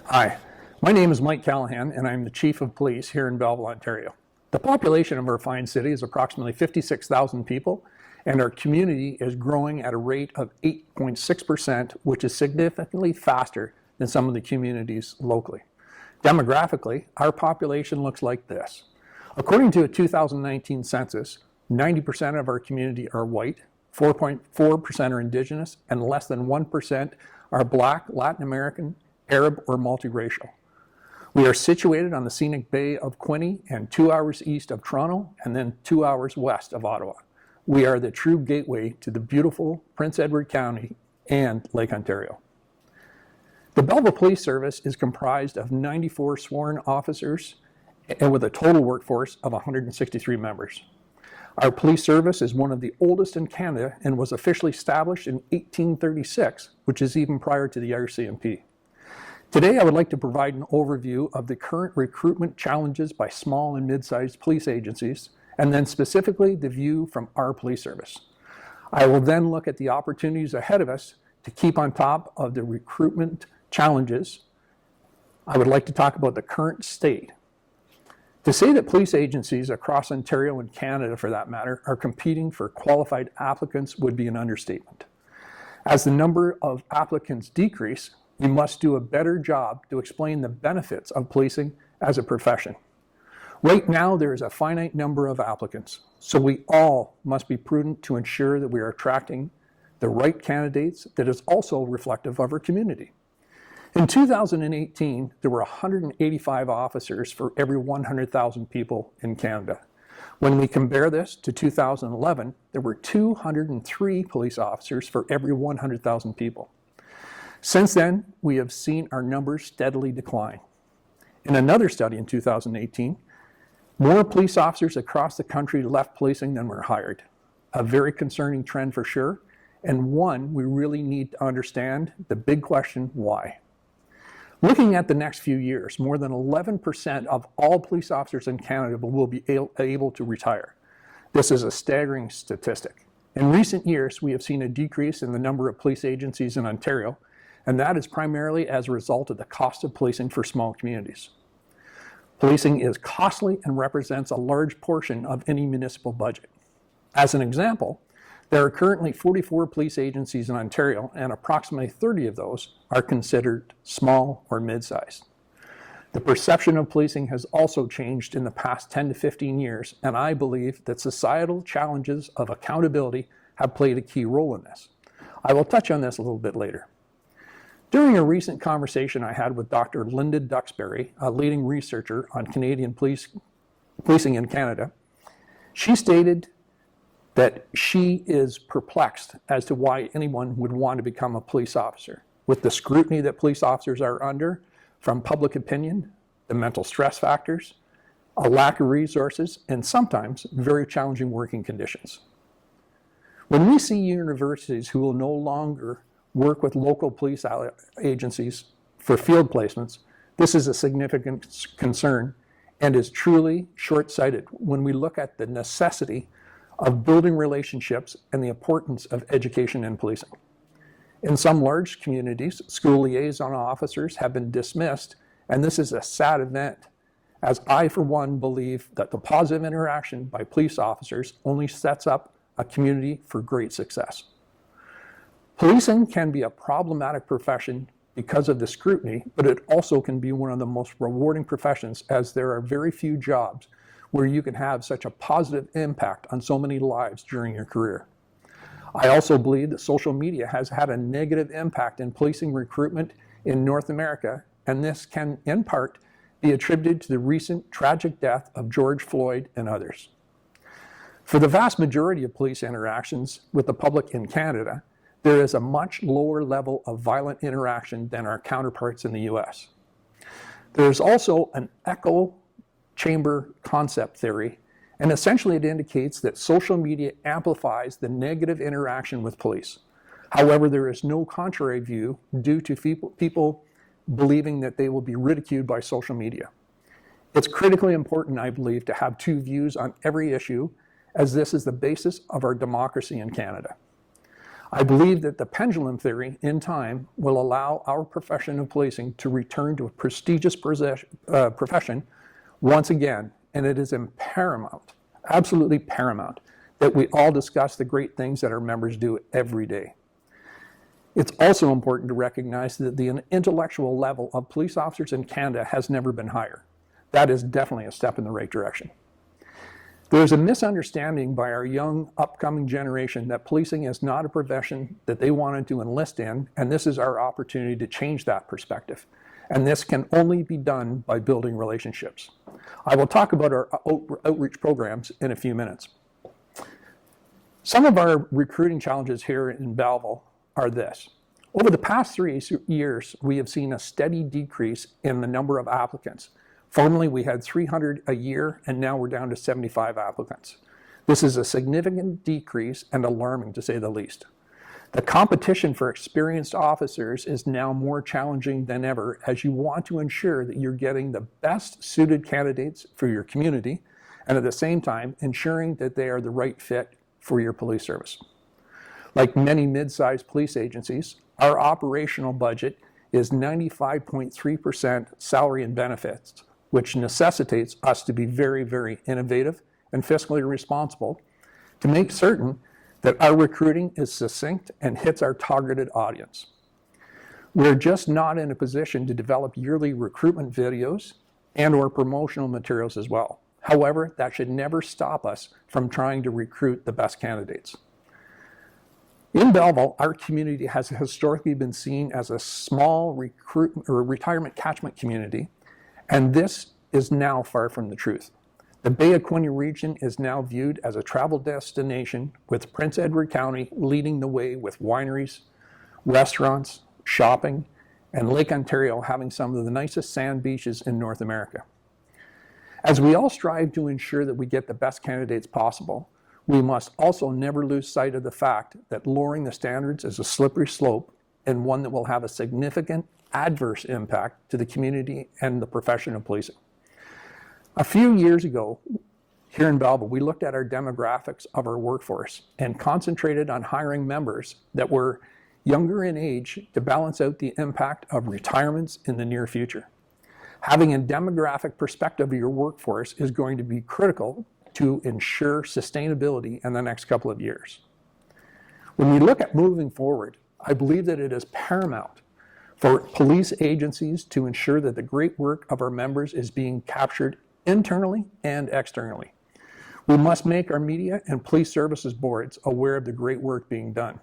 Hi, my name is Mike Callahan, and I'm the Chief of Police here in Belleville, Ontario. The population of our fine city is approximately 56,000 people, and our community is growing at a rate of 8.6%, which is significantly faster than some of the communities locally. Demographically, our population looks like this. According to a 2019 census, 90% of our community are white, 4.4% are Indigenous, and less than 1% are Black, Latin American, Arab, or multiracial. We are situated on the scenic Bay of Quinte and 2 hours east of Toronto and then 2 hours west of Ottawa. We are the true gateway to the beautiful Prince Edward County and Lake Ontario. The Belleville Police Service is comprised of 94 sworn officers and with a total workforce of 163 members. Our police service is one of the oldest in Canada and was officially established in 1836, which is even prior to the RCMP. Today, I would like to provide an overview of the current recruitment challenges by small and mid-sized police agencies, and then specifically the view from our police service. I will then look at the opportunities ahead of us to keep on top of the recruitment challenges. I would like to talk about the current state. To say that police agencies across Ontario and Canada, for that matter, are competing for qualified applicants would be an understatement. As the number of applicants decrease, we must do a better job to explain the benefits of policing as a profession. Right now, there is a finite number of applicants, so we all must be prudent to ensure that we are attracting the right candidates that is also reflective of our community. In 2018, there were 185 officers for every 100,000 people in Canada. When we compare this to 2011, there were 203 police officers for every 100,000 people. Since then, we have seen our numbers steadily decline. In another study in 2018, more police officers across the country left policing than were hired. A very concerning trend for sure, and one we really need to understand the big question, why? Looking at the next few years, more than 11% of all police officers in Canada will be able to retire. This is a staggering statistic. In recent years, we have seen a decrease in the number of police agencies in Ontario, and that is primarily as a result of the cost of policing for small communities. Policing is costly and represents a large portion of any municipal budget. As an example, there are currently 44 police agencies in Ontario, and approximately 30 of those are considered small or mid-sized. The perception of policing has also changed in the past 10 to 15 years, and I believe that societal challenges of accountability have played a key role in this. I will touch on this a little bit later. During a recent conversation I had with Dr. Linda Duxbury, a leading researcher on Canadian policing in Canada, she stated that she is perplexed as to why anyone would want to become a police officer. With the scrutiny that police officers are under from public opinion, the mental stress factors, a lack of resources, and sometimes very challenging working conditions. When we see universities who will no longer work with local police agencies for field placements, this is a significant concern and is truly short-sighted when we look at the necessity of building relationships and the importance of education in policing. In some large communities, school liaison officers have been dismissed, and this is a sad event, as I, for one, believe that the positive interaction by police officers only sets up a community for great success. Policing can be a problematic profession because of the scrutiny, but it also can be one of the most rewarding professions, as there are very few jobs where you can have such a positive impact on so many lives during your career. I also believe that social media has had a negative impact in policing recruitment in North America, and this can, in part, be attributed to the recent tragic death of George Floyd and others. For the vast majority of police interactions with the public in Canada, there is a much lower level of violent interaction than our counterparts in the US. There is also an echo chamber concept theory, and essentially it indicates that social media amplifies the negative interaction with police. However, there is no contrary view due to people believing that they will be ridiculed by social media. It's critically important, I believe, to have two views on every issue, as this is the basis of our democracy in Canada. I believe that the pendulum theory in time will allow our profession of policing to return to a prestigious profession once again, and it is paramount, absolutely paramount, that we all discuss the great things that our members do every day. It's also important to recognize that the intellectual level of police officers in Canada has never been higher. That is definitely a step in the right direction. There's a misunderstanding by our young upcoming generation that policing is not a profession that they wanted to enlist in, and this is our opportunity to change that perspective. And this can only be done by building relationships. I will talk about our outreach programs in a few minutes. Some of our recruiting challenges here in Belleville are this. Over the past 3 years, we have seen a steady decrease in the number of applicants. Formerly, we had 300 a year, and now we're down to 75 applicants. This is a significant decrease and alarming, to say the least. The competition for experienced officers is now more challenging than ever, as you want to ensure that you're getting the best suited candidates for your community, and at the same time, ensuring that they are the right fit for your police service. Like many mid-sized police agencies, our operational budget is 95.3% salary and benefits, which necessitates us to be very, very innovative and fiscally responsible to make certain that our recruiting is succinct and hits our targeted audience. We're just not in a position to develop yearly recruitment videos and/or promotional materials as well. However, that should never stop us from trying to recruit the best candidates. In Belleville, our community has historically been seen as a small retirement catchment community, and this is now far from the truth. The Bay of Quinte region is now viewed as a travel destination, with Prince Edward County leading the way with wineries, restaurants, shopping, and Lake Ontario having some of the nicest sand beaches in North America. As we all strive to ensure that we get the best candidates possible, we must also never lose sight of the fact that lowering the standards is a slippery slope and one that will have a significant adverse impact to the community and the profession of policing. A few years ago, here in Belleville, we looked at our demographics of our workforce and concentrated on hiring members that were younger in age to balance out the impact of retirements in the near future. Having a demographic perspective of your workforce is going to be critical to ensure sustainability in the next couple of years. When we look at moving forward, I believe that it is paramount for police agencies to ensure that the great work of our members is being captured internally and externally. We must make our media and police services boards aware of the great work being done.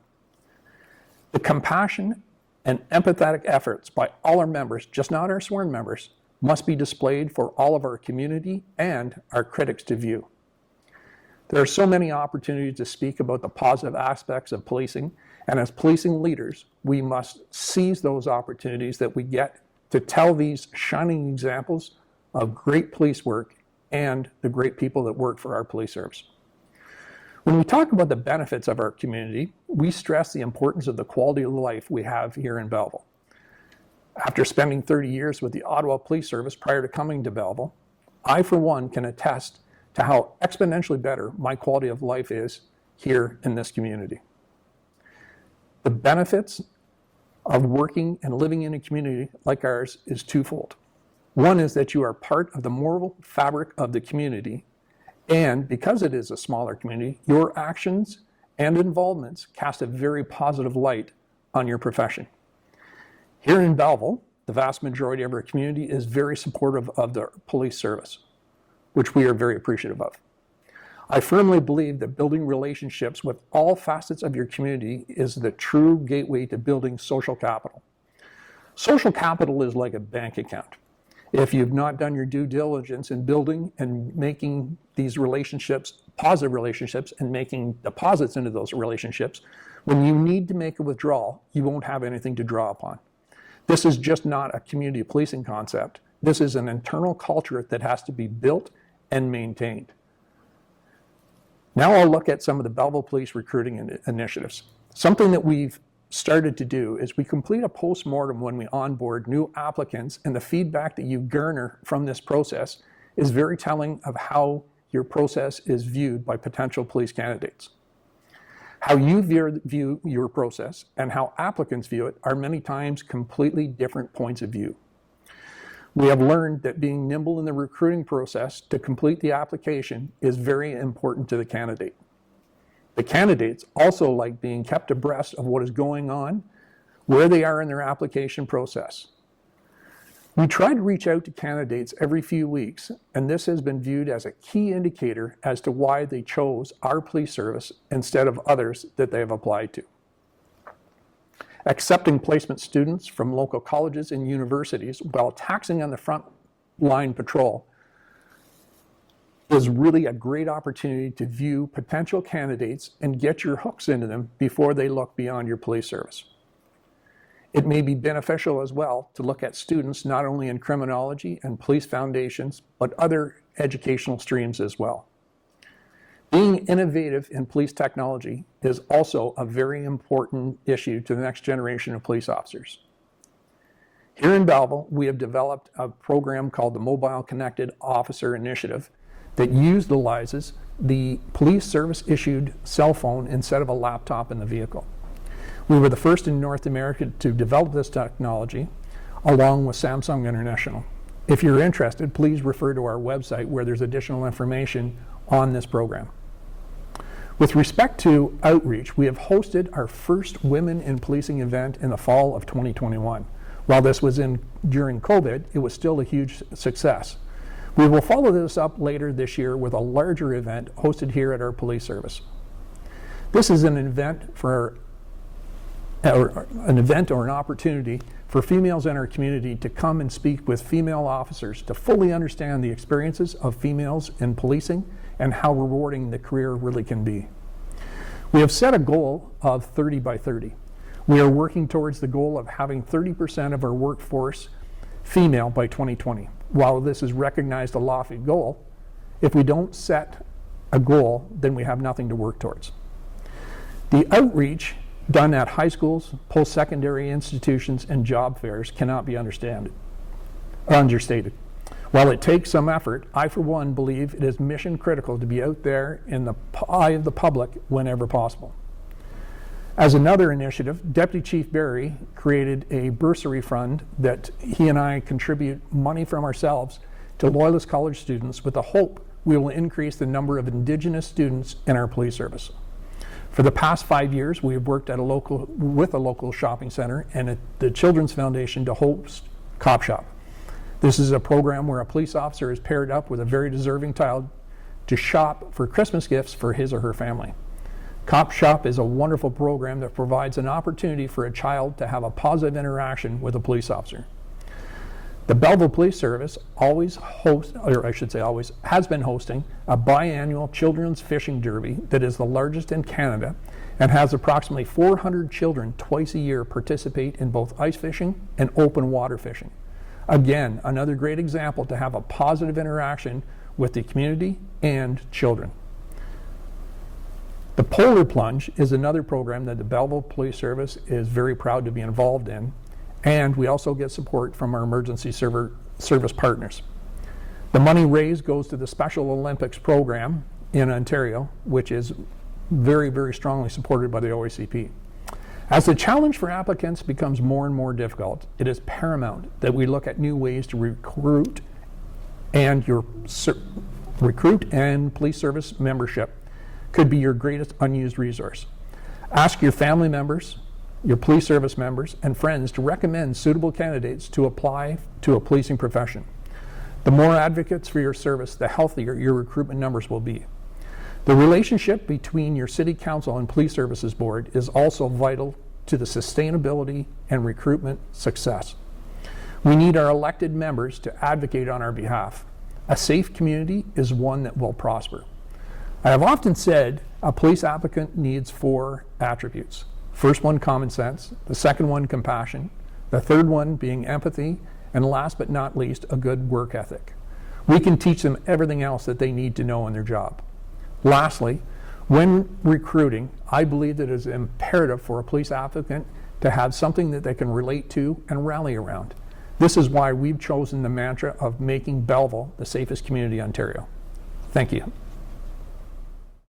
The compassion and empathetic efforts by all our members, just not our sworn members, must be displayed for all of our community and our critics to view. There are so many opportunities to speak about the positive aspects of policing, and as policing leaders, we must seize those opportunities that we get to tell these shining examples of great police work and the great people that work for our police service. When we talk about the benefits of our community, we stress the importance of the quality of life we have here in Belleville. After spending 30 years with the Ottawa Police Service prior to coming to Belleville, I, for one, can attest to how exponentially better my quality of life is here in this community. The benefits of working and living in a community like ours is twofold. One is that you are part of the moral fabric of the community, and because it is a smaller community, your actions and involvements cast a very positive light on your profession. Here in Belleville, the vast majority of our community is very supportive of the police service, which we are very appreciative of. I firmly believe that building relationships with all facets of your community is the true gateway to building social capital. Social capital is like a bank account. If you've not done your due diligence in building and making these relationships, positive relationships, and making deposits into those relationships, when you need to make a withdrawal, you won't have anything to draw upon. This is just not a community policing concept. This is an internal culture that has to be built and maintained. Now I'll look at some of the Belleville Police recruiting initiatives. Something that we've started to do is we complete a post-mortem when we onboard new applicants, and the feedback that you garner from this process is very telling of how your process is viewed by potential police candidates. How you view your process and how applicants view it are many times completely different points of view. We have learned that being nimble in the recruiting process to complete the application is very important to the candidate. The candidates also like being kept abreast of what is going on, where they are in their application process. We try to reach out to candidates every few weeks, and this has been viewed as a key indicator as to why they chose our police service instead of others that they have applied to. Accepting placement students from local colleges and universities while taxing on the front line patrol is really a great opportunity to view potential candidates and get your hooks into them before they look beyond your police service. It may be beneficial as well to look at students not only in criminology and police foundations, but other educational streams as well. Being innovative in police technology is also a very important issue to the next generation of police officers. Here in Belleville, we have developed a program called the Mobile Connected Officer Initiative that utilizes the police service issued cell phone instead of a laptop in the vehicle. We were the first in North America to develop this technology, along with Samsung International. If you're interested, please refer to our website where there's additional information on this program. With respect to outreach, we have hosted our first Women in Policing event in the fall of 2021. While this was during COVID, it was still a huge success. We will follow this up later this year with a larger event hosted here at our police service. This is an event or an opportunity for females in our community to come and speak with female officers to fully understand the experiences of females in policing and how rewarding the career really can be. We have set a goal of 30 by 30. We are working towards the goal of having 30% of our workforce female by 2020. While this is recognized a lofty goal, if we don't set a goal, then we have nothing to work towards. The outreach done at high schools, post-secondary institutions, and job fairs cannot be understated. While it takes some effort, I for one believe it is mission critical to be out there in the eye of the public whenever possible. As another initiative, Deputy Chief Barry created a bursary fund that he and I contribute money from ourselves to Loyalist College students with the hope we will increase the number of Indigenous students in our police service. For the past 5 years, we have worked with a local shopping center and at the Children's Foundation to host Cop Shop. This is a program where a police officer is paired up with a very deserving child to shop for Christmas gifts for his or her family. Cop Shop is a wonderful program that provides an opportunity for a child to have a positive interaction with a police officer. The Belleville Police Service has been hosting a biannual children's fishing derby that is the largest in Canada and has approximately 400 children twice a year participate in both ice fishing and open water fishing. Again, another great example to have a positive interaction with the community and children. The Polar Plunge is another program that the Belleville Police Service is very proud to be involved in, and we also get support from our emergency service partners. The money raised goes to the Special Olympics program in Ontario, which is very, very strongly supported by the OACP. As the challenge for applicants becomes more and more difficult, it is paramount that we look at new ways to recruit and police service membership could be your greatest unused resource. Ask your family members, your police service members, and friends to recommend suitable candidates to apply to a policing profession. The more advocates for your service, the healthier your recruitment numbers will be. The relationship between your City Council and Police Services Board is also vital to the sustainability and recruitment success. We need our elected members to advocate on our behalf. A safe community is one that will prosper. I have often said a police applicant needs 4 attributes. First one, common sense. The second one, compassion. The third one being empathy. And last but not least, a good work ethic. We can teach them everything else that they need to know in their job. Lastly, when recruiting, I believe that it is imperative for a police applicant to have something that they can relate to and rally around. This is why we've chosen the mantra of making Belleville the safest community in Ontario. Thank you.